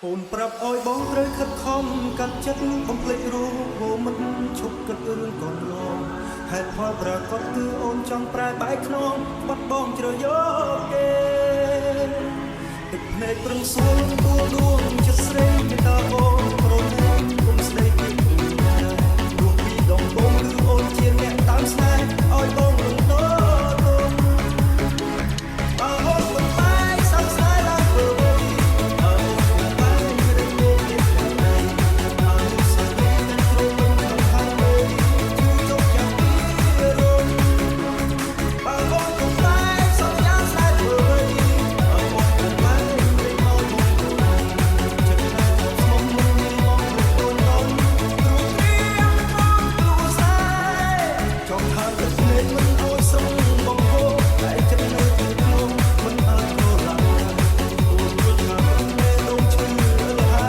អូនប្រាប់ឲ្យបងត្រូវខិតខំកាត់ចិត្តបំភ្លេចរូបហូមិនឈប់គិតរឿងកូនរងហេតុផលប្រកបគឺអូនចង់ប្រែបែកខ្នងបាត់បងជ្រើយកគេទឹកភ្នែកប្រឹងសួរទូ